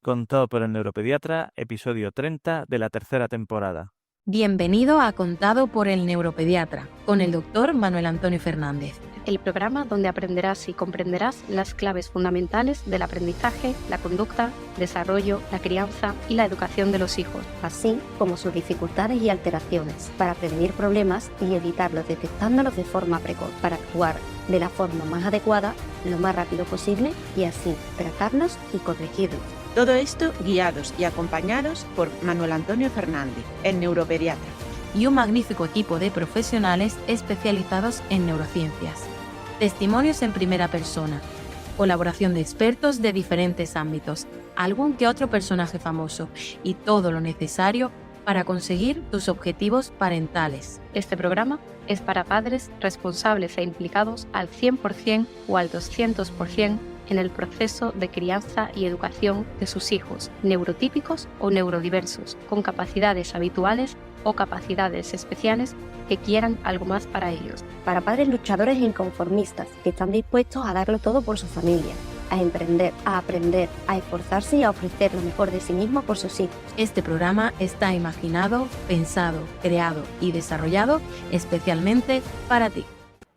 Contado por el neuropediatra, episodio 30 de la tercera temporada. Bienvenido a Contado por el neuropediatra, con el doctor Manuel Antonio Fernández. El programa donde aprenderás y comprenderás las claves fundamentales del aprendizaje, la conducta, desarrollo, la crianza y la educación de los hijos, así como sus dificultades y alteraciones, para prevenir problemas y evitarlos detectándolos de forma precoz, para actuar de la forma más adecuada, lo más rápido posible y así tratarlos y corregirlos. Todo esto guiados y acompañados por Manuel Antonio Fernández, el neuropediatra. Y un magnífico equipo de profesionales especializados en neurociencias. Testimonios en primera persona, colaboración de expertos de diferentes ámbitos, algún que otro personaje famoso y todo lo necesario para conseguir tus objetivos parentales. Este programa es para padres responsables e implicados al 100% o al 200% en el proceso de crianza y educación de sus hijos, neurotípicos o neurodiversos, con capacidades habituales o capacidades especiales que quieran algo más para ellos. Para padres luchadores e inconformistas que están dispuestos a darlo todo por su familia, a emprender, a aprender, a esforzarse y a ofrecer lo mejor de sí mismo por sus hijos. Este programa está imaginado, pensado, creado y desarrollado especialmente para ti.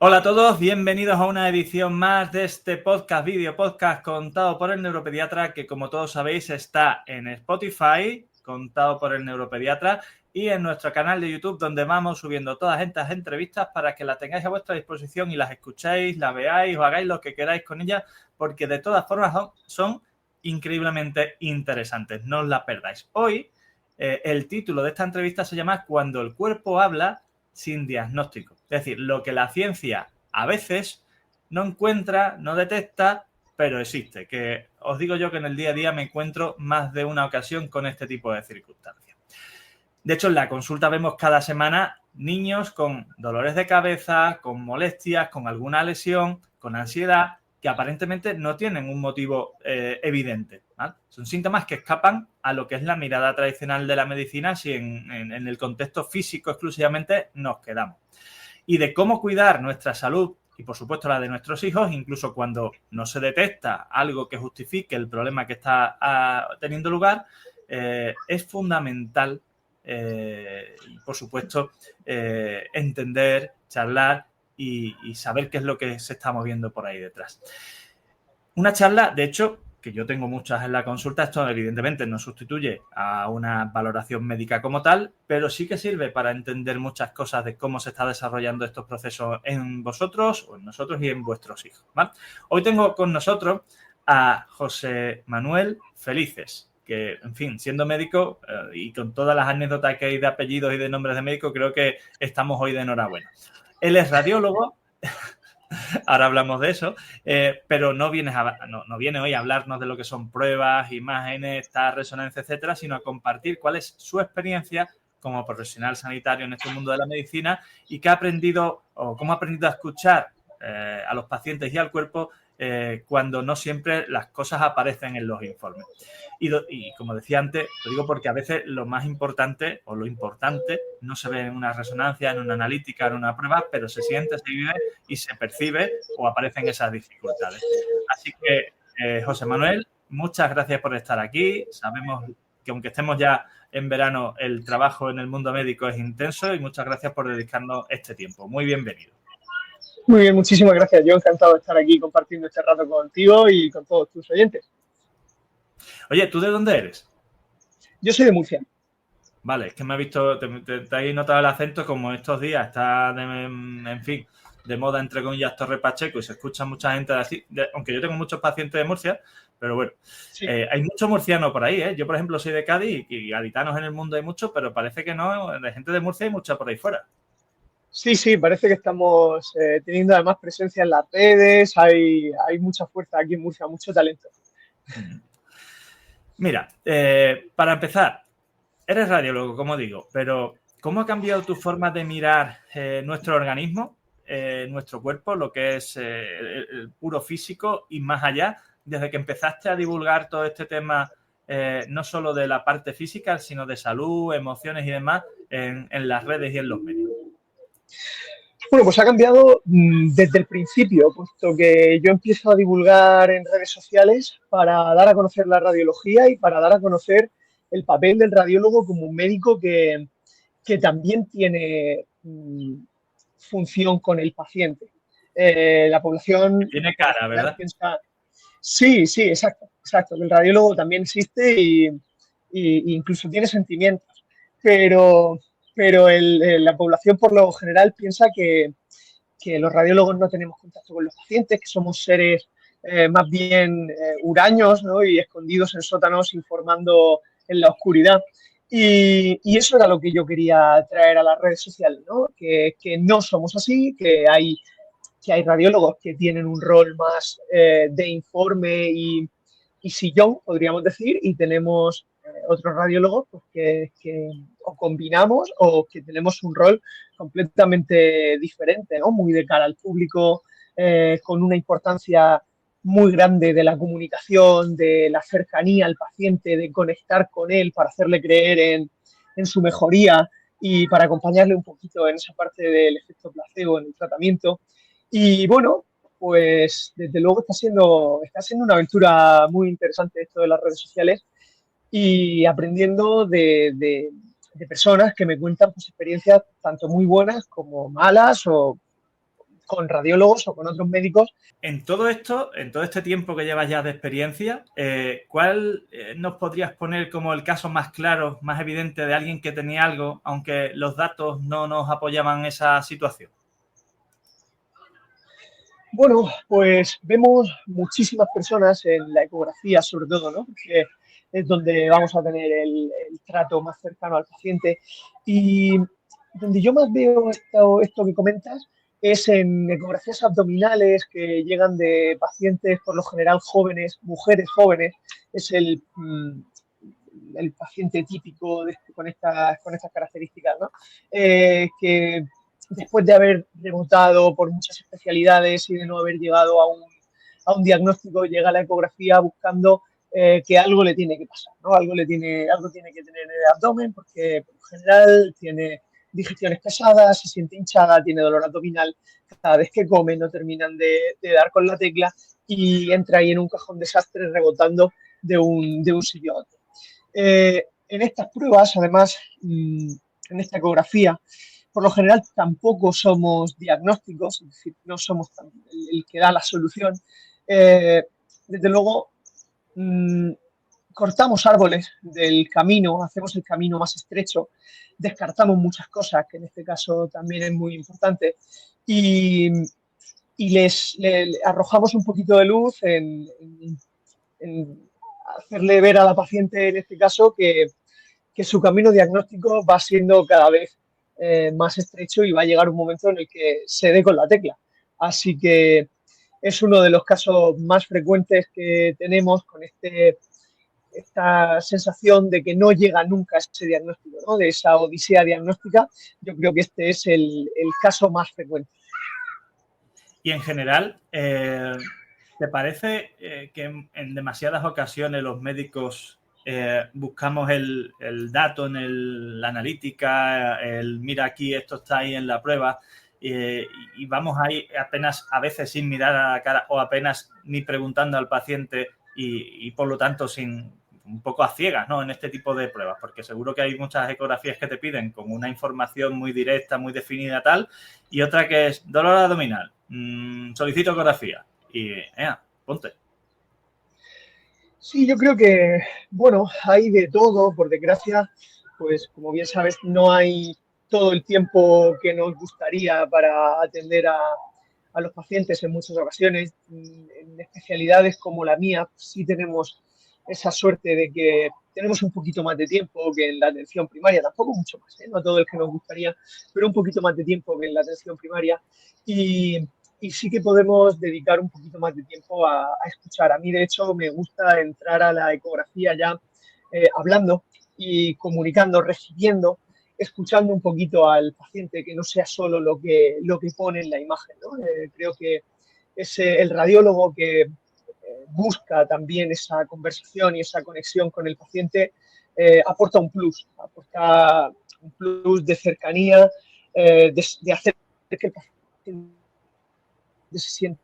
Hola a todos, bienvenidos a una edición más de este vídeo podcast contado por el neuropediatra, que como todos sabéis está en Spotify, contado por el neuropediatra, y en nuestro canal de YouTube, donde vamos subiendo todas estas entrevistas para que las tengáis a vuestra disposición y las escuchéis, las veáis o hagáis lo que queráis con ellas, porque de todas formas son increíblemente interesantes, no os las perdáis. Hoy el título de esta entrevista se llama Cuando el cuerpo habla sin diagnóstico. Es decir, lo que la ciencia a veces no encuentra, no detecta, pero existe. Que os digo yo que en el día a día me encuentro más de una ocasión con este tipo de circunstancias. De hecho, en la consulta vemos cada semana niños con dolores de cabeza, con molestias, con alguna lesión, con ansiedad, que aparentemente no tienen un motivo evidente, ¿vale? Son síntomas que escapan a lo que es la mirada tradicional de la medicina si en el contexto físico exclusivamente nos quedamos. Y de cómo cuidar nuestra salud y, por supuesto, la de nuestros hijos, incluso cuando no se detecta algo que justifique el problema que está teniendo lugar, es fundamental, y, por supuesto, entender, charlar y saber qué es lo que se está moviendo por ahí detrás. Una charla, de hecho, que yo tengo muchas en la consulta, esto evidentemente no sustituye a una valoración médica como tal, pero sí que sirve para entender muchas cosas de cómo se está desarrollando estos procesos en vosotros o en nosotros y en vuestros hijos, ¿vale? Hoy tengo con nosotros a José Manuel Felices, que, en fin, siendo médico y con todas las anécdotas que hay de apellidos y de nombres de médico, creo que estamos hoy de enhorabuena. Él es radiólogo, ahora hablamos de eso, pero no viene hoy a hablarnos de lo que son pruebas, imágenes, resonancia, etcétera, sino a compartir cuál es su experiencia como profesional sanitario en este mundo de la medicina y qué ha aprendido o cómo ha aprendido a escuchar a los pacientes y al cuerpo cuando no siempre las cosas aparecen en los informes. Y como decía antes, lo digo porque a veces lo más importante o lo importante no se ve en una resonancia, en una analítica, en una prueba, pero se siente, se vive y se percibe o aparecen esas dificultades. Así que, José Manuel, muchas gracias por estar aquí. Sabemos que aunque estemos ya en verano, el trabajo en el mundo médico es intenso y muchas gracias por dedicarnos este tiempo. Muy bienvenido. Muy bien, muchísimas gracias. Yo encantado de estar aquí compartiendo este rato contigo y con todos tus oyentes. Oye, ¿tú de dónde eres? Yo soy de Murcia. Vale, es que me he visto, te he notado el acento como estos días está, en fin, de moda, entre comillas, Torre Pacheco y se escucha mucha gente así, aunque yo tengo muchos pacientes de Murcia, pero bueno, sí. Hay mucho murciano por ahí, ¿eh? Yo, por ejemplo, soy de Cádiz y gaditanos en el mundo hay muchos, pero parece que no, de gente de Murcia hay mucha por ahí fuera. Sí, parece que estamos teniendo además presencia en las redes, hay mucha fuerza aquí en Murcia, mucho talento. Mira, para empezar, eres radiólogo, como digo, pero ¿cómo ha cambiado tu forma de mirar nuestro organismo, nuestro cuerpo, lo que es el puro físico y más allá, desde que empezaste a divulgar todo este tema, no solo de la parte física, sino de salud, emociones y demás, en las redes y en los medios? Bueno, pues ha cambiado desde el principio, puesto que yo empiezo a divulgar en redes sociales para dar a conocer la radiología y para dar a conocer el papel del radiólogo como un médico que también tiene función con el paciente. La población Tiene cara, ¿verdad? piensa, sí, sí, exacto, exacto. El radiólogo también existe y incluso tiene sentimientos, pero, la población por lo general piensa que los radiólogos no tenemos contacto con los pacientes, que somos seres más bien huraños, ¿no? Y escondidos en sótanos informando en la oscuridad. Y eso era lo que yo quería traer a las redes sociales, ¿no? Que no somos así, que hay radiólogos que tienen un rol más de informe y sillón, podríamos decir, y tenemos otros radiólogos pues, que o combinamos o que tenemos un rol completamente diferente, ¿no? Muy de cara al público, con una importancia muy grande de la comunicación, de la cercanía al paciente, de conectar con él para hacerle creer en su mejoría y para acompañarle un poquito en esa parte del efecto placebo en el tratamiento. Y bueno, pues desde luego está siendo una aventura muy interesante esto de las redes sociales y aprendiendo de personas que me cuentan pues, experiencias tanto muy buenas como malas o con radiólogos o con otros médicos. En todo esto, en todo este tiempo que llevas ya de experiencia, ¿cuál nos podrías poner como el caso más claro, más evidente de alguien que tenía algo, aunque los datos no nos apoyaban esa situación? Bueno, pues vemos muchísimas personas en la ecografía, sobre todo, ¿no? Porque es donde vamos a tener el trato más cercano al paciente. Y donde yo más veo esto que comentas es en ecografías abdominales que llegan de pacientes, por lo general jóvenes, mujeres jóvenes. Es el paciente típico con estas características, ¿no? Que después de haber rebotado por muchas especialidades y de no haber llegado a un diagnóstico, llega a la ecografía buscando que algo le tiene que pasar, ¿no? Algo tiene que tener en el abdomen porque por lo general tiene digestiones pesadas, se siente hinchada, tiene dolor abdominal, cada vez que come no terminan de dar con la tecla y entra ahí en un cajón desastre rebotando de un sitio a otro. En estas pruebas, además, en esta ecografía, por lo general tampoco somos diagnósticos, es decir, no somos el que da la solución. Desde luego, cortamos árboles del camino, hacemos el camino más estrecho, descartamos muchas cosas, que en este caso también es muy importante, y les arrojamos un poquito de luz en hacerle ver a la paciente, en este caso, que su camino diagnóstico va siendo cada vez más estrecho y va a llegar un momento en el que se dé con la tecla. Así que es uno de los casos más frecuentes que tenemos con esta sensación de que no llega nunca ese diagnóstico, ¿no? De esa odisea diagnóstica. Yo creo que este es el caso más frecuente. Y en general, ¿te parece que en demasiadas ocasiones los médicos buscamos el dato en la analítica, mira aquí, esto está ahí en la prueba, y vamos ahí apenas a veces sin mirar a la cara o apenas ni preguntando al paciente y por lo tanto un poco a ciegas, ¿no? En este tipo de pruebas, porque seguro que hay muchas ecografías que te piden con una información muy directa, muy definida tal, y otra que es dolor abdominal, solicito ecografía y ponte. Sí, yo creo que, bueno, hay de todo, por desgracia, pues como bien sabes, no hay todo el tiempo que nos gustaría para atender a los pacientes en muchas ocasiones. En especialidades como la mía, sí tenemos esa suerte de que tenemos un poquito más de tiempo que en la atención primaria, tampoco mucho más, no todo el que nos gustaría, pero un poquito más de tiempo que en la atención primaria y sí que podemos dedicar un poquito más de tiempo a escuchar. A mí, de hecho, me gusta entrar a la ecografía ya hablando y comunicando, recibiendo, escuchando un poquito al paciente, que no sea solo lo que pone en la imagen, ¿no? Creo que es el radiólogo que busca también esa conversación y esa conexión con el paciente, aporta un plus de cercanía, de hacer que el paciente se sienta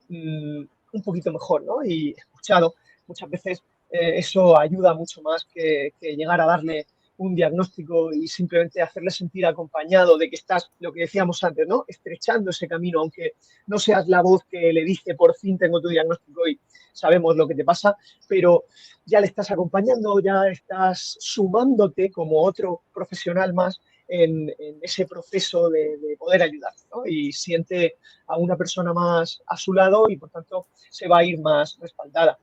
un poquito mejor, ¿no? Y escuchado, muchas veces eso ayuda mucho más que llegar a darle un diagnóstico y simplemente hacerle sentir acompañado de que estás, lo que decíamos antes, ¿no? Estrechando ese camino, aunque no seas la voz que le dice por fin tengo tu diagnóstico y sabemos lo que te pasa, pero ya le estás acompañando, ya estás sumándote como otro profesional más en ese proceso de poder ayudar, ¿no? Y siente a una persona más a su lado y por tanto se va a ir más respaldada.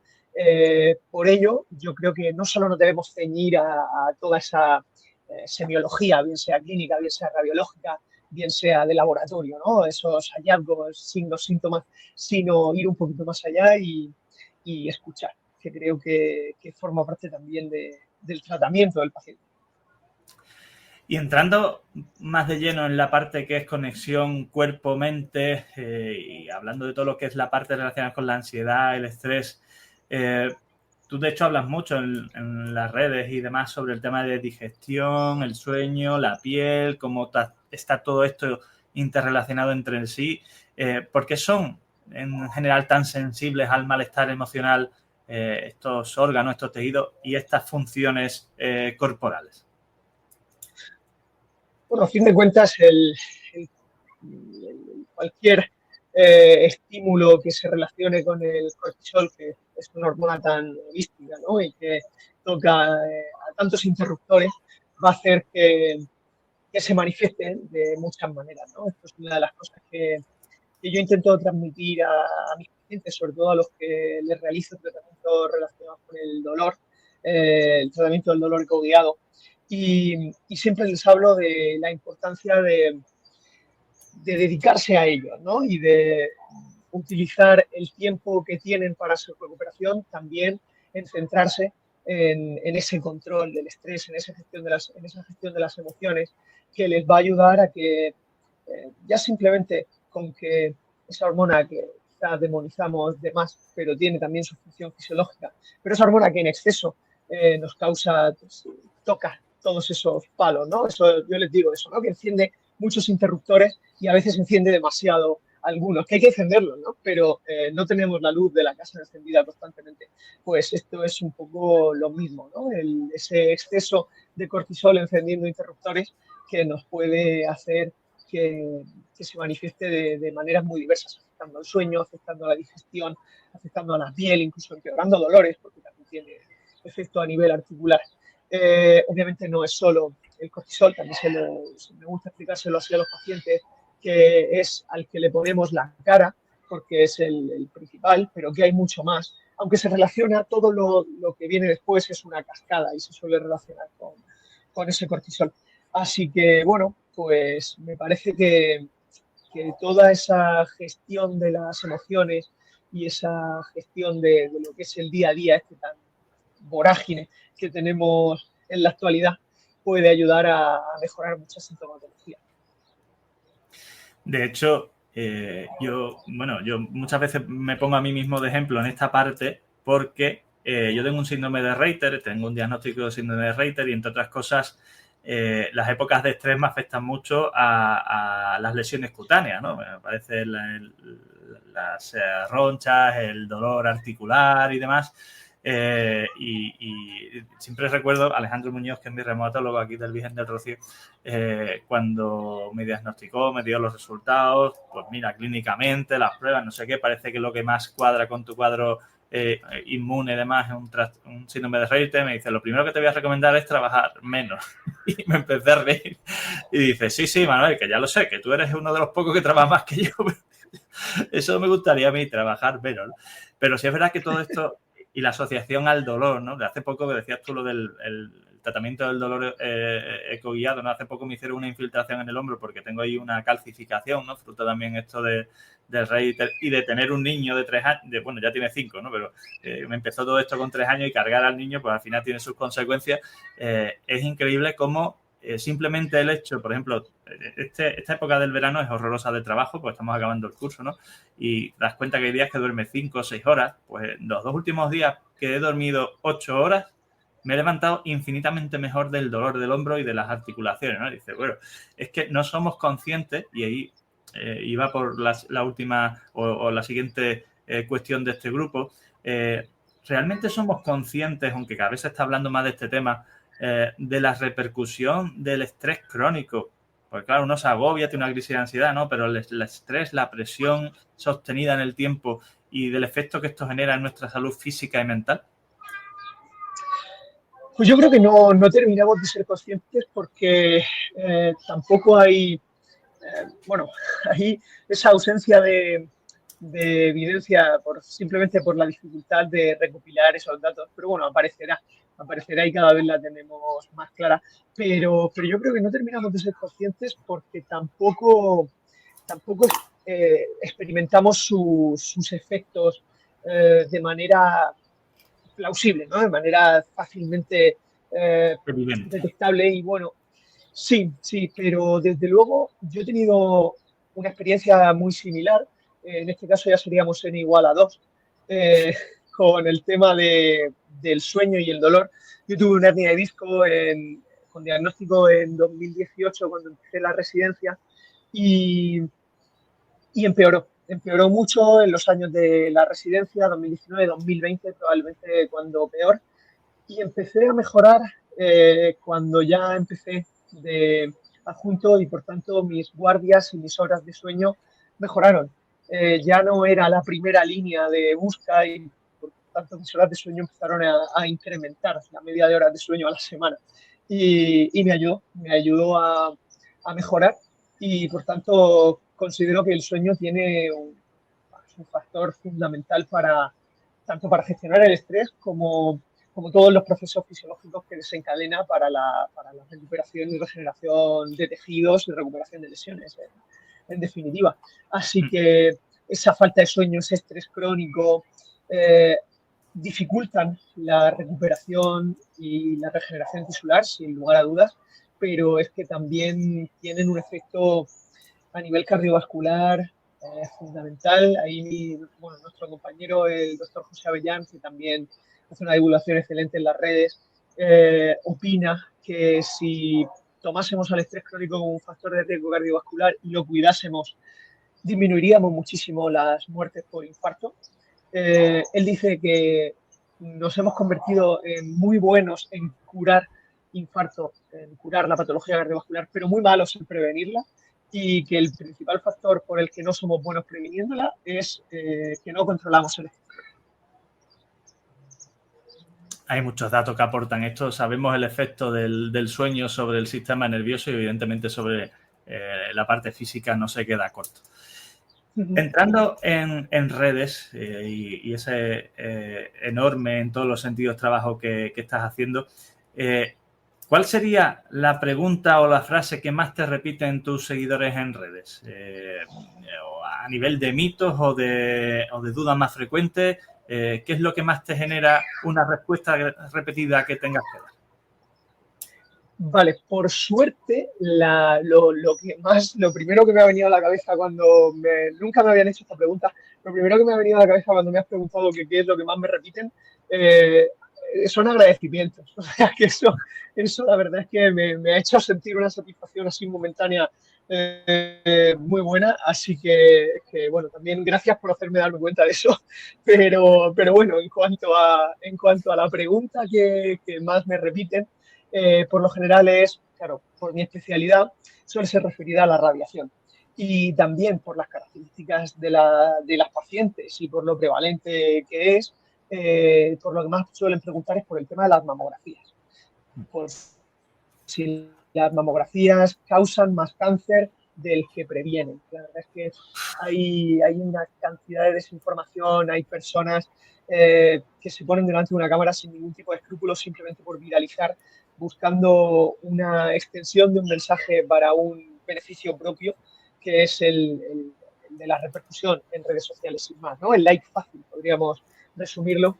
Por ello, yo creo que no solo nos debemos ceñir a toda esa semiología, bien sea clínica, bien sea radiológica, bien sea de laboratorio, ¿no? Esos hallazgos, signos, síntomas, sino ir un poquito más allá y escuchar, que creo que forma parte también del tratamiento del paciente. Y entrando más de lleno en la parte que es conexión cuerpo-mente y hablando de todo lo que es la parte relacionada con la ansiedad, el estrés, tú de hecho hablas mucho en las redes y demás sobre el tema de digestión, el sueño, la piel, cómo está todo esto interrelacionado entre sí. ¿Por qué son en general tan sensibles al malestar emocional estos órganos, estos tejidos y estas funciones corporales? Bueno, a fin de cuentas, cualquier estímulo que se relacione con el cortisol, que es una hormona tan holística, ¿no? Y que toca a tantos interruptores, va a hacer que se manifieste de muchas maneras, ¿no? Esto es una de las cosas que yo intento transmitir a mis pacientes, sobre todo a los que les realizo tratamientos relacionados con el dolor, el tratamiento del dolor ecoguiado. Y siempre les hablo de la importancia de dedicarse a ello, ¿no? Y de utilizar el tiempo que tienen para su recuperación también en centrarse en ese control del estrés, en esa gestión de las emociones, que les va a ayudar a que ya simplemente con que esa hormona que quizás demonizamos de más, pero tiene también su función fisiológica, pero esa hormona que en exceso nos causa, pues, toca todos esos palos, ¿no? Eso, yo les digo eso, ¿no? Que enciende muchos interruptores y a veces enciende demasiado algunos, que hay que encenderlos, ¿no? Pero no tenemos la luz de la casa encendida constantemente. Pues esto es un poco lo mismo, ¿no? Ese exceso de cortisol encendiendo interruptores que nos puede hacer que se manifieste de maneras muy diversas, afectando al sueño, afectando a la digestión, afectando a la piel, incluso empeorando dolores, porque también tiene efecto a nivel articular. Obviamente no es solo el cortisol, también me gusta explicárselo así a los pacientes, que es al que le ponemos la cara, porque es el principal, pero que hay mucho más. Aunque se relaciona, todo lo que viene después es una cascada y se suele relacionar con ese cortisol. Así que, bueno, pues me parece que toda esa gestión de las emociones y esa gestión de lo que es el día a día, este tan vorágine que tenemos en la actualidad, puede ayudar a mejorar mucha sintomatología. De hecho, yo muchas veces me pongo a mí mismo de ejemplo en esta parte porque yo tengo un síndrome de Reiter, tengo un diagnóstico de síndrome de Reiter y, entre otras cosas, las épocas de estrés me afectan mucho a las lesiones cutáneas, ¿no? Me parece las ronchas, el dolor articular y demás. Y siempre recuerdo a Alejandro Muñoz, que es mi reumatólogo aquí del Virgen del Rocío, cuando me diagnosticó, me dio los resultados, pues mira, clínicamente, las pruebas, no sé qué, parece que lo que más cuadra con tu cuadro inmune y demás es un síndrome de Reiter. Me dice, lo primero que te voy a recomendar es trabajar menos. Y me empecé a reír. Y dice, sí, Manuel, que ya lo sé, que tú eres uno de los pocos que trabaja más que yo. Eso me gustaría a mí, trabajar menos. Pero sí es verdad que todo esto y la asociación al dolor, ¿no? De hace poco que decías tú lo del tratamiento del dolor ecoguiado, ¿no? Hace poco me hicieron una infiltración en el hombro porque tengo ahí una calcificación, ¿no? Fruto también esto del Reiter y de tener un niño de 3 años, bueno, ya tiene 5, ¿no? Pero me empezó todo esto con 3 años y cargar al niño, pues al final tiene sus consecuencias. Es increíble cómo simplemente el hecho, por ejemplo, esta época del verano es horrorosa de trabajo, pues estamos acabando el curso, ¿no? Y te das cuenta que hay días que duermes 5 o 6 horas, pues los 2 últimos días que he dormido 8 horas, me he levantado infinitamente mejor del dolor del hombro y de las articulaciones, ¿no? Dice, bueno, es que no somos conscientes, y ahí iba por la última o la siguiente cuestión de este grupo, realmente somos conscientes, aunque cada vez se está hablando más de este tema, de la repercusión del estrés crónico. Porque claro, uno se agobia, tiene una crisis de ansiedad, ¿no? Pero el estrés, la presión sostenida en el tiempo y del efecto que esto genera en nuestra salud física y mental. Pues yo creo que no terminamos de ser conscientes porque tampoco hay, hay esa ausencia de evidencia simplemente por la dificultad de recopilar esos datos, pero bueno, aparecerá y cada vez la tenemos más clara, pero yo creo que no terminamos de ser conscientes porque tampoco experimentamos sus efectos de manera plausible, ¿no? De manera fácilmente detectable. Y bueno, sí, pero desde luego yo he tenido una experiencia muy similar. En este caso ya seríamos n igual a 2, con el tema del sueño y el dolor. Yo tuve una hernia de disco con diagnóstico en 2018 cuando empecé la residencia y empeoró mucho en los años de la residencia, 2019, 2020 probablemente cuando peor, y empecé a mejorar cuando ya empecé de adjunto y por tanto mis guardias y mis horas de sueño mejoraron. Ya no era la primera línea de busca y por tanto mis horas de sueño empezaron a incrementar la media de horas de sueño a la semana y me ayudó a mejorar y por tanto considero que el sueño tiene un factor fundamental tanto para gestionar el estrés como todos los procesos fisiológicos que desencadena para la recuperación y regeneración de tejidos y recuperación de lesiones, en definitiva. Así que esa falta de sueño, ese estrés crónico, dificultan la recuperación y la regeneración tisular, sin lugar a dudas, pero es que también tienen un efecto a nivel cardiovascular fundamental. Ahí, bueno, nuestro compañero, el doctor José Avellán, que también hace una divulgación excelente en las redes, opina que si tomásemos al estrés crónico como un factor de riesgo cardiovascular y lo cuidásemos, disminuiríamos muchísimo las muertes por infarto. Él dice que nos hemos convertido en muy buenos en curar infarto, en curar la patología cardiovascular, pero muy malos en prevenirla, y que el principal factor por el que no somos buenos previniéndola es que no controlamos el estrés. Hay muchos datos que aportan esto. Sabemos el efecto del sueño sobre el sistema nervioso y evidentemente sobre la parte física no se queda corto. Entrando en redes y ese enorme en todos los sentidos trabajo que estás haciendo, ¿cuál sería la pregunta o la frase que más te repiten tus seguidores en redes? A nivel de mitos o de dudas más frecuentes, ¿qué es lo que más te genera una respuesta repetida que tengas que dar? Vale, por suerte, lo primero que me ha venido a la cabeza nunca me habían hecho esta pregunta, lo primero que me ha venido a la cabeza cuando me has preguntado qué es lo que más me repiten, son agradecimientos. O sea, que eso la verdad es que me ha hecho sentir una satisfacción así momentánea muy buena, así que bueno, también gracias por hacerme darme cuenta de eso, pero bueno, en cuanto a la pregunta que más me repiten, por lo general es, claro, por mi especialidad, suele ser referida a la radiación y también por las características de las pacientes y por lo prevalente que es, por lo que más suelen preguntar es por el tema de las mamografías. Por si las mamografías causan más cáncer del que previenen. La verdad es que hay una cantidad de desinformación, hay personas que se ponen delante de una cámara sin ningún tipo de escrúpulos simplemente por viralizar, buscando una extensión de un mensaje para un beneficio propio, que es el de la repercusión en redes sociales sin más, ¿no? El like fácil, podríamos resumirlo,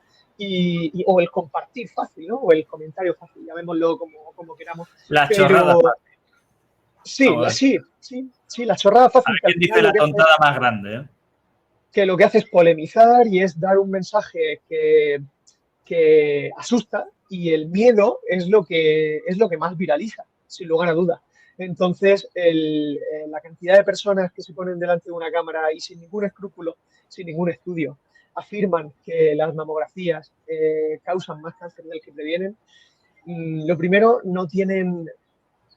o el compartir fácil, ¿no? O el comentario fácil, llamémoslo como queramos. La chorrada fácil. Sí, la chorrada fácil. ¿Quién dice la tontada más grande? Que lo que hace es polemizar y es dar un mensaje que que asusta y el miedo es lo que más viraliza, sin lugar a dudas. Entonces, la cantidad de personas que se ponen delante de una cámara y sin ningún escrúpulo, sin ningún estudio, afirman que las mamografías causan más cáncer del que previenen. Lo primero, no tienen,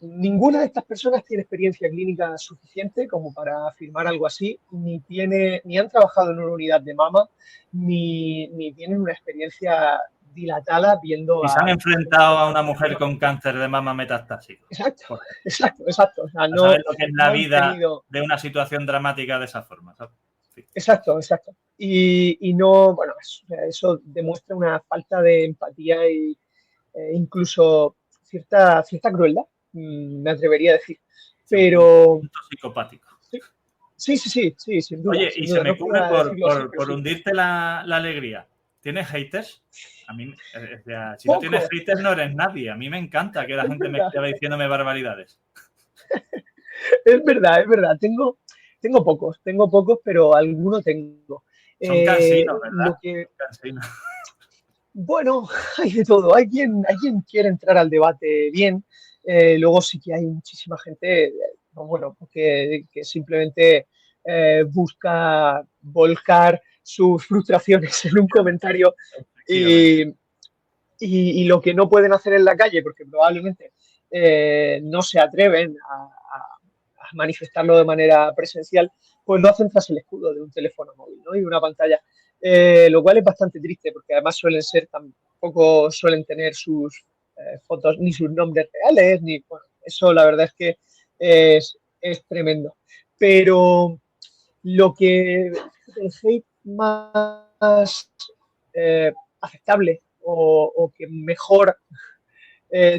ninguna de estas personas tiene experiencia clínica suficiente como para afirmar algo así, ni han trabajado en una unidad de mama, ni tienen una experiencia dilatada viendo Y se han enfrentado a una mujer con cáncer de mama metastásico. Exacto, exacto, exacto. O sea, a saber lo que es la vida tenido... de una situación dramática de esa forma, ¿sabes? Sí. Exacto, exacto. Y no, bueno, eso demuestra una falta de empatía e incluso cierta crueldad, me atrevería a decir. Pero... Un punto psicopático. Sí, sin duda. Oye, sin y duda. se me No ocurre quería decirlo así, pero por sí. hundirte la alegría. ¿Tienes haters? A mí, o sea, si Poco. no tienes haters no eres nadie. A mí me encanta que la Es gente me verdad. esté diciéndome barbaridades. Es verdad. Tengo pocos, pero alguno tengo. Son cansinos, Lo ¿verdad? que, Cansinos. Bueno, hay de todo. Hay quien quiere entrar al debate bien. Luego sí que hay muchísima gente, bueno, que simplemente busca volcar sus frustraciones en un comentario y lo que no pueden hacer en la calle, porque probablemente no se atreven a manifestarlo de manera presencial, pues lo hacen tras el escudo de un teléfono móvil, ¿no? Y de una pantalla. Lo cual es bastante triste porque además tampoco suelen tener sus fotos ni sus nombres reales, ni, bueno, eso la verdad es que es tremendo. Pero lo que el hate más aceptable o que mejor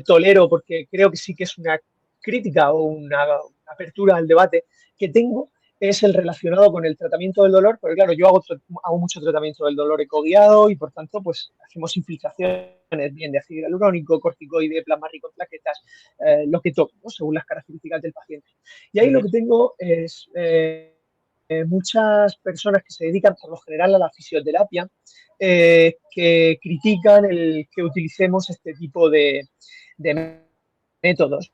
tolero, porque creo que sí que es una crítica o una apertura al debate que tengo, es el relacionado con el tratamiento del dolor, porque claro, yo hago mucho tratamiento del dolor ecoguiado y por tanto pues hacemos infiltraciones bien de ácido hialurónico, corticoide, plasma rico en plaquetas, lo que toque, ¿no? Según las características del paciente. Y ahí lo que tengo es muchas personas que se dedican por lo general a la fisioterapia, que critican el que utilicemos este tipo de métodos.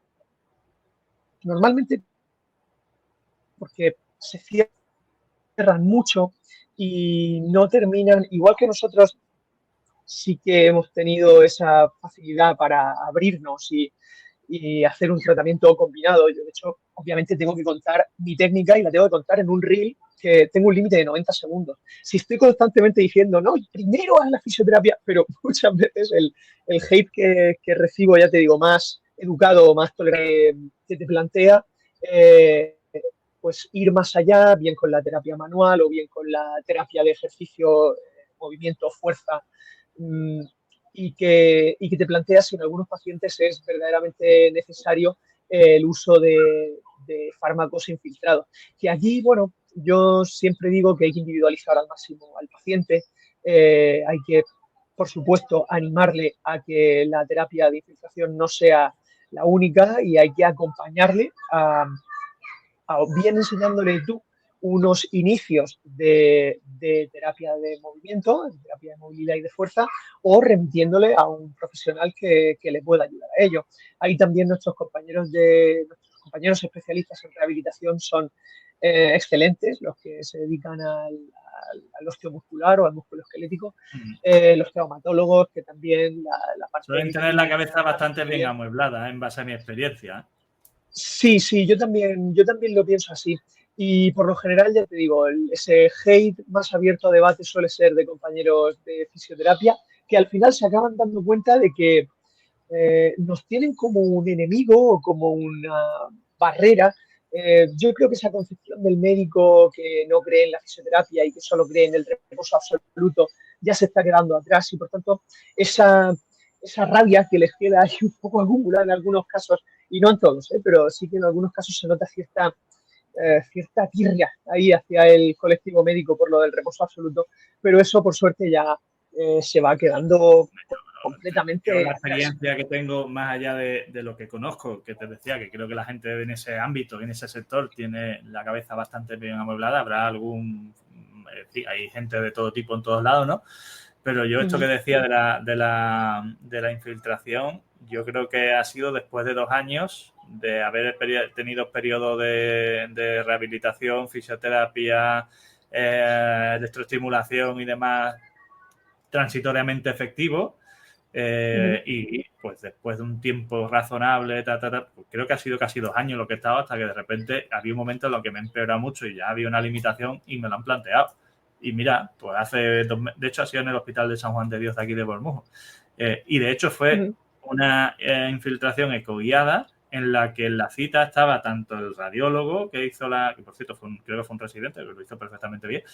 Normalmente porque se cierran mucho y no terminan, igual que nosotros sí que hemos tenido esa facilidad para abrirnos y hacer un tratamiento combinado. Yo, de hecho, obviamente tengo que contar mi técnica y la tengo que contar en un reel que tengo un límite de 90 segundos. Si estoy constantemente diciendo, no, primero haz la fisioterapia, pero muchas veces el hate que recibo, ya te digo, más educado, más tolerante, que te plantea, pues ir más allá, bien con la terapia manual o bien con la terapia de ejercicio, movimiento, fuerza, y que te planteas si en algunos pacientes es verdaderamente necesario el uso de fármacos infiltrados. Que aquí, bueno, yo siempre digo que hay que individualizar al máximo al paciente, hay que, por supuesto, animarle a que la terapia de infiltración no sea la única y hay que acompañarle bien enseñándole tú unos inicios de terapia de movimiento, de terapia de movilidad y de fuerza, o remitiéndole a un profesional que le pueda ayudar a ello. Ahí también nuestros compañeros especialistas en rehabilitación son excelentes, los que se dedican al osteomuscular o al músculo esquelético, los traumatólogos que también la parte... Suelen tener la cabeza bastante bien amueblada, en base a mi experiencia. Sí, yo también lo pienso así. Y por lo general, ya te digo, ese hate más abierto a debate suele ser de compañeros de fisioterapia que al final se acaban dando cuenta de que nos tienen como un enemigo o como una barrera. Yo creo que esa concepción del médico que no cree en la fisioterapia y que solo cree en el reposo absoluto ya se está quedando atrás y por tanto esa rabia que les queda ahí un poco acumulada en algunos casos, y no en todos, pero sí que en algunos casos se nota cierta tirria ahí hacia el colectivo médico por lo del reposo absoluto, pero eso por suerte ya se va quedando completamente. Yo la experiencia que tengo más allá de lo que conozco, que te decía que creo que la gente en ese ámbito, en ese sector, tiene la cabeza bastante bien amueblada, habrá hay gente de todo tipo en todos lados, ¿no? Pero yo esto que decía de la infiltración, yo creo que ha sido después de 2 años de haber tenido periodos de rehabilitación, fisioterapia, electroestimulación y demás transitoriamente efectivos. Y pues después de un tiempo razonable, pues creo que ha sido casi 2 años lo que he estado, hasta que de repente había un momento en lo que me empeorado mucho y ya había una limitación y me lo han planteado. Y mira, pues hace 2 meses, de hecho ha sido en el Hospital de San Juan de Dios de aquí de Bormujos. Y de hecho fue una infiltración ecoguiada en la que en la cita estaba tanto el radiólogo que hizo que por cierto creo que fue un residente, que lo hizo perfectamente bien,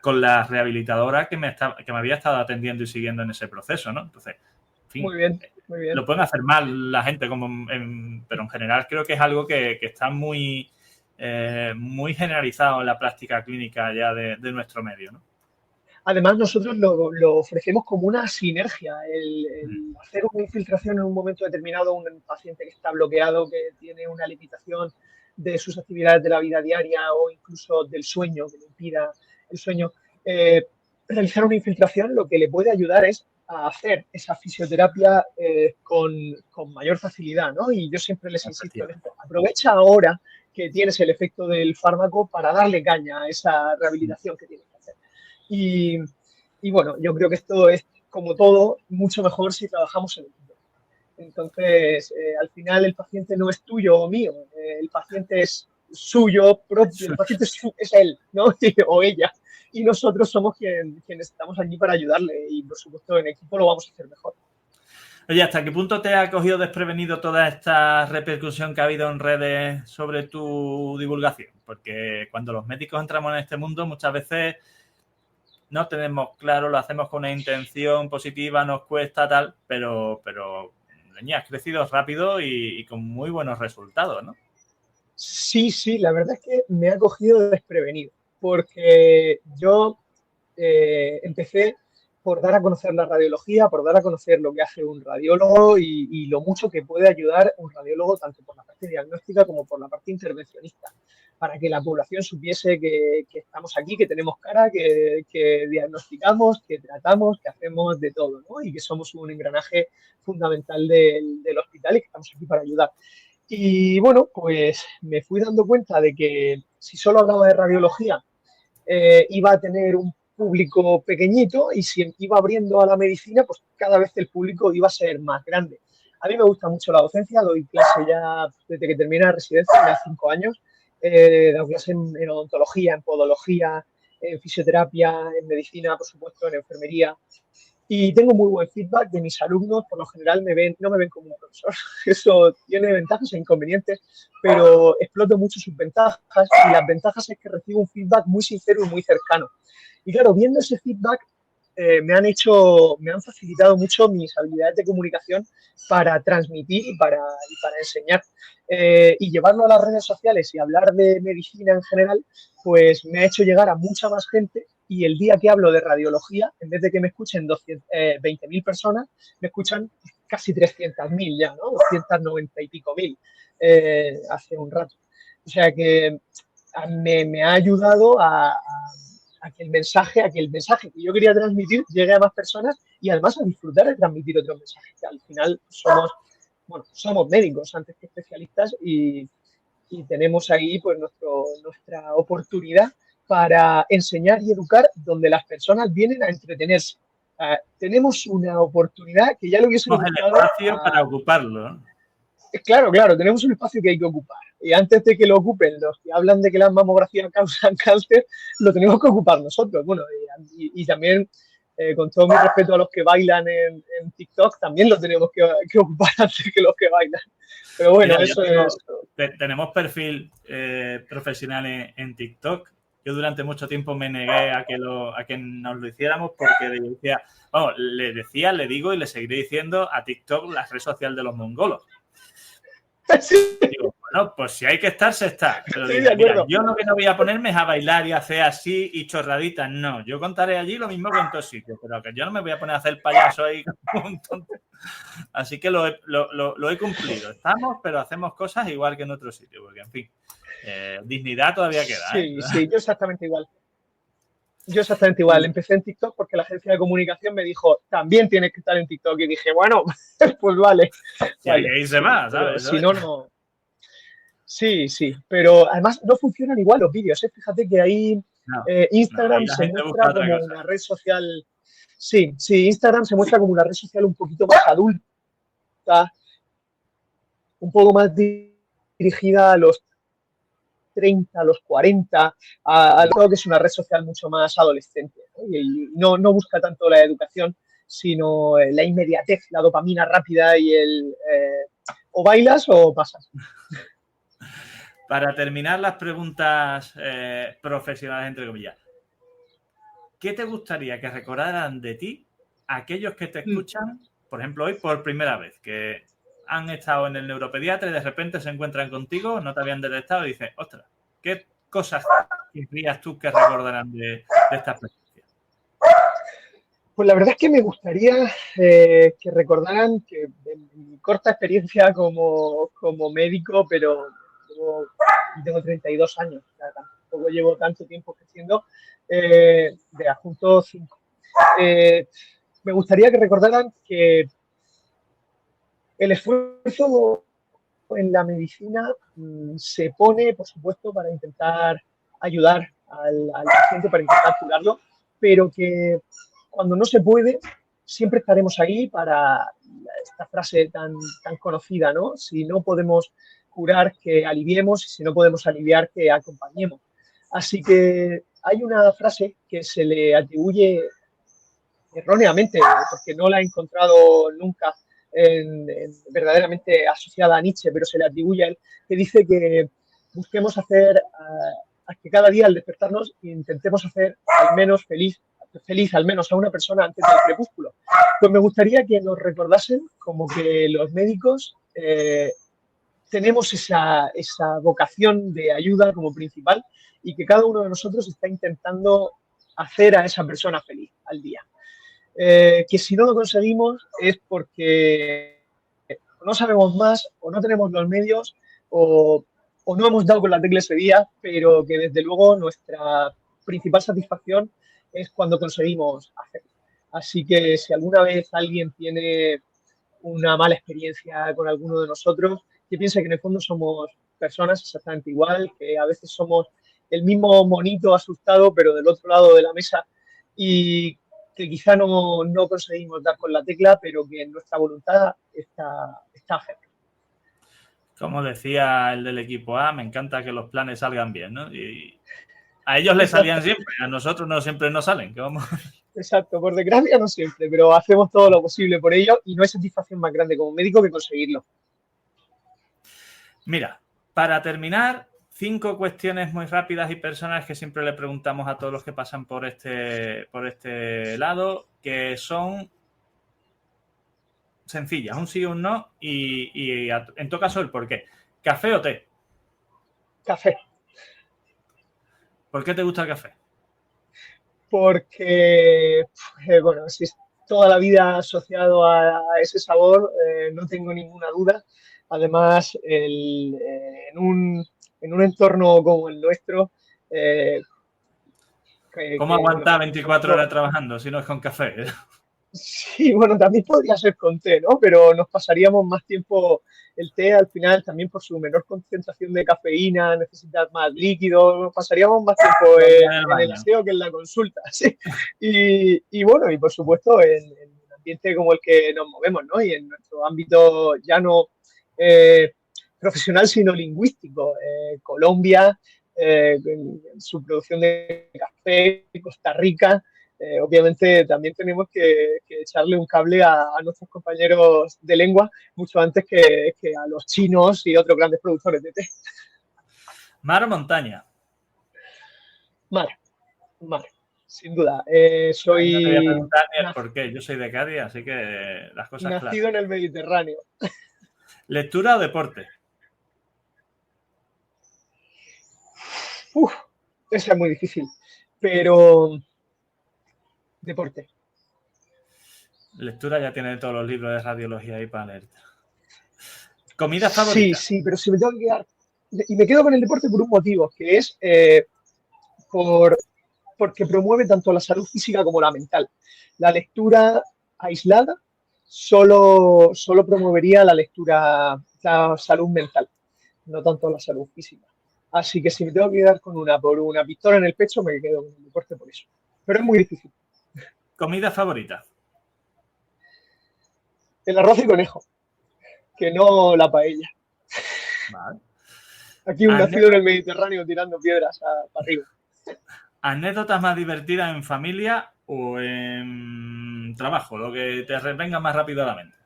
con la rehabilitadora que me había estado atendiendo y siguiendo en ese proceso, ¿no? Entonces, en fin, muy bien, muy bien. Lo pueden hacer mal la gente, pero en general creo que es algo que está muy generalizado en la práctica clínica ya de nuestro medio, ¿no? Además, nosotros lo ofrecemos como una sinergia, el hacer una infiltración en un momento determinado, un paciente que está bloqueado, que tiene una limitación de sus actividades de la vida diaria o incluso del sueño, que le impida el sueño. Realizar una infiltración lo que le puede ayudar es a hacer esa fisioterapia con mayor facilidad, ¿no? Y yo siempre les insisto en esto, aprovecha ahora que tienes el efecto del fármaco para darle caña a esa rehabilitación que tienes que hacer. Y bueno, yo creo que esto es, como todo, mucho mejor si trabajamos en equipo. Entonces, al final el paciente no es tuyo o mío, el paciente es suyo propio, el paciente es él, ¿no? O ella. Y nosotros somos quienes estamos aquí para ayudarle y, por supuesto, en equipo lo vamos a hacer mejor. Oye, ¿hasta qué punto te ha cogido desprevenido toda esta repercusión que ha habido en redes sobre tu divulgación? Porque cuando los médicos entramos en este mundo muchas veces no tenemos claro, lo hacemos con una intención positiva, nos cuesta tal, pero has crecido rápido y con muy buenos resultados, ¿no? Sí, la verdad es que me ha cogido desprevenido, porque yo empecé por dar a conocer la radiología, por dar a conocer lo que hace un radiólogo y lo mucho que puede ayudar un radiólogo tanto por la parte diagnóstica como por la parte intervencionista, para que la población supiese que estamos aquí, que tenemos cara, que diagnosticamos, que tratamos, que hacemos de todo, ¿no? Y que somos un engranaje fundamental del hospital y que estamos aquí para ayudar. Y bueno, pues me fui dando cuenta de que si solo hablaba de radiología, iba a tener un público pequeñito y si iba abriendo a la medicina, pues cada vez el público iba a ser más grande. A mí me gusta mucho la docencia, doy clase ya desde que terminé la residencia, ya 5 años, doy clase en odontología, en podología, en fisioterapia, en medicina, por supuesto, en enfermería. Y tengo muy buen feedback de mis alumnos, por lo general no me ven como un profesor. Eso tiene ventajas e inconvenientes, pero exploto mucho sus ventajas y las ventajas es que recibo un feedback muy sincero y muy cercano. Y claro, viendo ese feedback me han facilitado mucho mis habilidades de comunicación para transmitir y para enseñar. Y llevarlo a las redes sociales y hablar de medicina en general, pues me ha hecho llegar a mucha más gente. Y el día que hablo de radiología, en vez de que me escuchen 20.000 personas, me escuchan casi 300.000 ya, ¿no? 290 y pico mil hace un rato. O sea que me ha ayudado a que el mensaje que yo quería transmitir llegue a más personas y además a disfrutar de transmitir otros mensajes. Que al final somos médicos antes que especialistas y tenemos ahí pues nuestra oportunidad para enseñar y educar donde las personas vienen a entretenerse. Tenemos una oportunidad que ya lo hubiese buscado. Tenemos el espacio para ocuparlo. Claro, tenemos un espacio que hay que ocupar. Y antes de que lo ocupen los que hablan de que las mamografías causan cáncer, lo tenemos que ocupar nosotros. Bueno, y también, con todo mi respeto a los que bailan en TikTok, también lo tenemos que ocupar antes que los que bailan. Pero bueno, mira, tenemos perfil profesional en TikTok. Yo durante mucho tiempo me negué a que nos lo hiciéramos porque decía, le digo y le seguiré diciendo a TikTok la red social de los mongolos. Sí. Digo, bueno, pues si hay que estar, se está. Pero digo, mira, yo lo que no voy a ponerme es a bailar y hacer así y chorraditas. No, yo contaré allí lo mismo que en todos sitios, pero que yo no me voy a poner a hacer payaso ahí como un tonto. Así que lo he cumplido. Estamos, pero hacemos cosas igual que en otros sitios, porque en fin, dignidad todavía queda. Sí, yo exactamente igual. Yo exactamente igual. Empecé en TikTok porque la agencia de comunicación me dijo, también tienes que estar en TikTok. Y dije, bueno, pues vale. Y hay Vale, que irse sí, más, pero ¿sabes? si no, no. Sí, sí. Pero además no funcionan igual los vídeos, ¿eh? Fíjate que ahí No, no, ahí Instagram la se gente busca muestra otra como cosa. una red social. Sí, sí, Instagram se muestra como una red social un poquito más adulta, un poco más dirigida a los 30, a los 40, creo que es una red social mucho más adolescente, ¿no? Y no busca tanto la educación, sino la inmediatez, la dopamina rápida y o bailas o pasas. Para terminar las preguntas profesionales, entre comillas, ¿qué te gustaría que recordaran de ti aquellos que te escuchan, por ejemplo, hoy por primera vez, que han estado en el neuropediatra y de repente se encuentran contigo, no te habían detectado y dicen, ostras, ¿qué cosas querrías tú que recordaran de esta experiencia? Pues la verdad es que me gustaría que recordaran que en mi corta experiencia como médico, pero tengo 32 años, o sea, tampoco llevo tanto tiempo creciendo, de adjunto 5. Me gustaría que recordaran que el esfuerzo en la medicina se pone, por supuesto, para intentar ayudar al paciente, para intentar curarlo, pero que cuando no se puede, siempre estaremos ahí para esta frase tan conocida, ¿no? Si no podemos curar, que aliviemos, y si no podemos aliviar, que acompañemos. Así que hay una frase que se le atribuye erróneamente, porque no la he encontrado nunca verdaderamente asociada a Nietzsche, pero se le atribuye a él, que dice que busquemos hacer a que cada día al despertarnos intentemos hacer al menos feliz al menos a una persona antes del crepúsculo. Pues me gustaría que nos recordasen como que los médicos tenemos esa vocación de ayuda como principal y que cada uno de nosotros está intentando hacer a esa persona feliz al día. Que si no lo conseguimos es porque no sabemos más o no tenemos los medios o no hemos dado con la tecla ese día, pero que desde luego nuestra principal satisfacción es cuando conseguimos hacerlo. Así que si alguna vez alguien tiene una mala experiencia con alguno de nosotros, que piense que en el fondo somos personas exactamente igual, que a veces somos el mismo monito asustado, pero del otro lado de la mesa, y que quizá no conseguimos dar con la tecla, pero que en nuestra voluntad está hacerlo. Como decía el del equipo A, me encanta que los planes salgan bien, ¿no? Y a ellos les salían siempre, a nosotros no siempre nos salen. ¿Qué vamos? Exacto, por desgracia no siempre, pero hacemos todo lo posible por ello y no hay satisfacción más grande como médico que conseguirlo. Mira, para terminar, 5 cuestiones muy rápidas y personales que siempre le preguntamos a todos los que pasan por este lado, que son sencillas, un sí o un no y en todo caso el por qué. ¿Café o té? Café. ¿Por qué te gusta el café? Porque, bueno, si es toda la vida asociado a ese sabor, no tengo ninguna duda. Además, en un entorno como el nuestro... ¿Cómo aguantar 24 horas trabajando si no es con café? Sí, bueno, también podría ser con té, ¿no? Pero nos pasaríamos más tiempo. El té al final, también por su menor concentración de cafeína, necesita más líquido, nos pasaríamos más tiempo en el aseo que en la consulta, ¿sí? Y bueno, y por supuesto en un ambiente como el que nos movemos, ¿no? Y en nuestro ámbito ya no profesional, sino lingüístico. Colombia, en su producción de café, Costa Rica. Obviamente también tenemos que echarle un cable a nuestros compañeros de lengua mucho antes que a los chinos y otros grandes productores de té. ¿Mar o montaña? Mar, sin duda. No te voy a preguntar ni el por qué. Yo soy de Cádiz, así que las cosas claras. Nacido en el Mediterráneo. ¿Lectura o deporte? Esa es muy difícil, pero... Deporte. Lectura ya tiene todos los libros de radiología ahí para leer. ¿Comida favorita? Sí, pero si me tengo que quedar... Y me quedo con el deporte por un motivo, que es por porque promueve tanto la salud física como la mental. La lectura aislada solo promovería la salud mental, no tanto la salud física. Así que si me tengo que quedar con por una pistola en el pecho, me quedo con el deporte por eso. Pero es muy difícil. ¿Comida favorita? El arroz y conejo, que no la paella. Vale. Aquí un nacido en el Mediterráneo tirando piedras para arriba. ¿Anécdotas más divertidas en familia o en trabajo? Lo que te venga más rápido a la mente.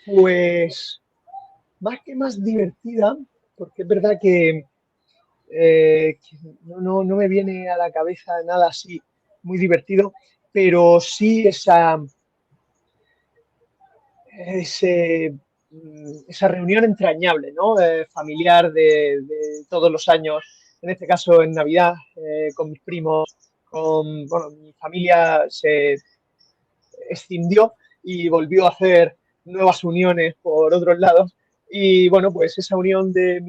Pues más divertida, porque es verdad que no me viene a la cabeza nada así muy divertido, pero sí esa reunión entrañable, ¿no? Familiar de todos los años, en este caso en Navidad, con mis primos, mi familia se escindió y volvió a hacer nuevas uniones por otros lados. Y bueno, pues esa unión de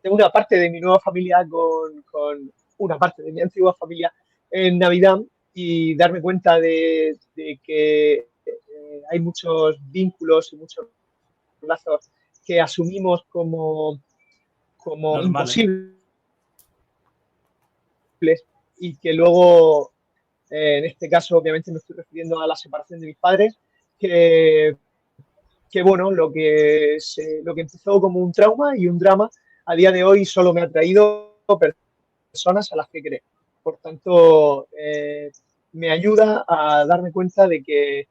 una parte de mi nueva familia con una parte de mi antigua familia en Navidad, y darme cuenta de que hay muchos vínculos y muchos lazos que asumimos como imposibles, y que luego, en este caso obviamente me estoy refiriendo a la separación de mis padres, que bueno, lo que empezó como un trauma y un drama, a día de hoy solo me ha traído personas a las que creo. Por tanto, me ayuda a darme cuenta de que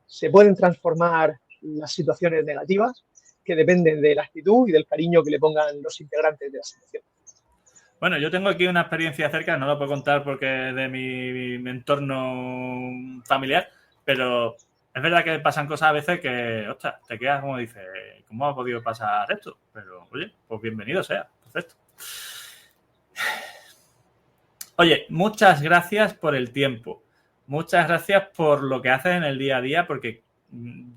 se pueden transformar las situaciones negativas, que dependen de la actitud y del cariño que le pongan los integrantes de la situación. Bueno, yo tengo aquí una experiencia cerca, no lo puedo contar porque es de mi entorno familiar, pero es verdad que pasan cosas a veces que, ostras, te quedas como dices, ¿cómo ha podido pasar esto? Pero, oye, pues bienvenido sea, perfecto. Oye, muchas gracias por el tiempo. Muchas gracias por lo que haces en el día a día, porque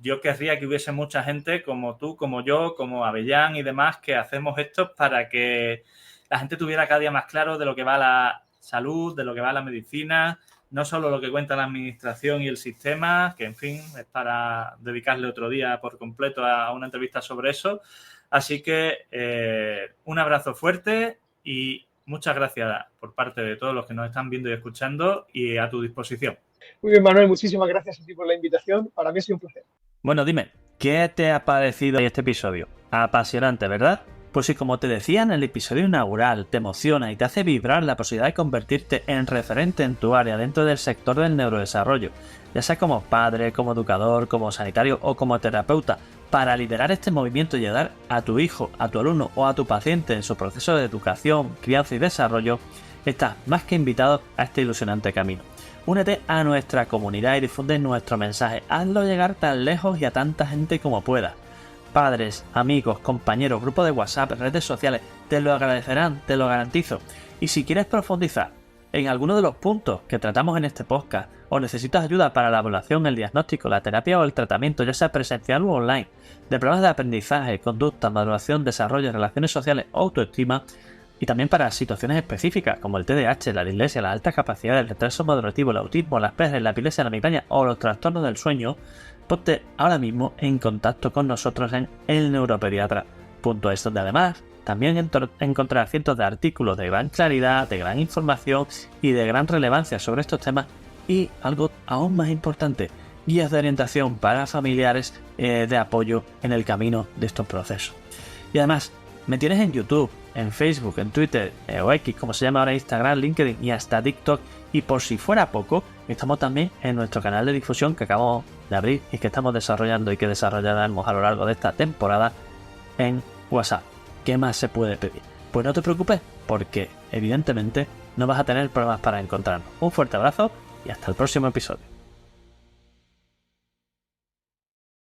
yo querría que hubiese mucha gente como tú, como yo, como Avellán y demás, que hacemos esto para que la gente tuviera cada día más claro de lo que va la salud, de lo que va la medicina, no solo lo que cuenta la administración y el sistema, que en fin, es para dedicarle otro día por completo a una entrevista sobre eso. Así que un abrazo fuerte y muchas gracias por parte de todos los que nos están viendo y escuchando, y a tu disposición. Muy bien, Manuel, muchísimas gracias a ti por la invitación. Para mí ha sido un placer. Bueno, dime, ¿qué te ha parecido este episodio? Apasionante, ¿verdad? Pues si, como te decía en el episodio inaugural, te emociona y te hace vibrar la posibilidad de convertirte en referente en tu área dentro del sector del neurodesarrollo, ya sea como padre, como educador, como sanitario o como terapeuta, para liderar este movimiento y ayudar a tu hijo, a tu alumno o a tu paciente en su proceso de educación, crianza y desarrollo, estás más que invitado a este ilusionante camino. Únete a nuestra comunidad y difunde nuestro mensaje. Hazlo llegar tan lejos y a tanta gente como puedas. Padres, amigos, compañeros, grupos de WhatsApp, redes sociales, te lo agradecerán, te lo garantizo. Y si quieres profundizar en alguno de los puntos que tratamos en este podcast, o necesitas ayuda para la evaluación, el diagnóstico, la terapia o el tratamiento, ya sea presencial o online, de problemas de aprendizaje, conducta, maduración, desarrollo, relaciones sociales o autoestima, y también para situaciones específicas como el TDAH, la dislexia, la alta capacidad, el retraso madurativo, el autismo, las PERS, la epilepsia, la migraña o los trastornos del sueño, ponte ahora mismo en contacto con nosotros en elneuropediatra.es, donde además también encontrarás cientos de artículos de gran claridad, de gran información y de gran relevancia sobre estos temas, y algo aún más importante, guías de orientación para familiares de apoyo en el camino de estos procesos. Y además, me tienes en YouTube, en Facebook, en Twitter o X, como se llama ahora, Instagram, LinkedIn y hasta TikTok. Y por si fuera poco, estamos también en nuestro canal de difusión que acabamos de abrir y que estamos desarrollando y que desarrollaremos a lo largo de esta temporada en WhatsApp. ¿Qué más se puede pedir? Pues no te preocupes, porque evidentemente no vas a tener problemas para encontrarnos. Un fuerte abrazo y hasta el próximo episodio.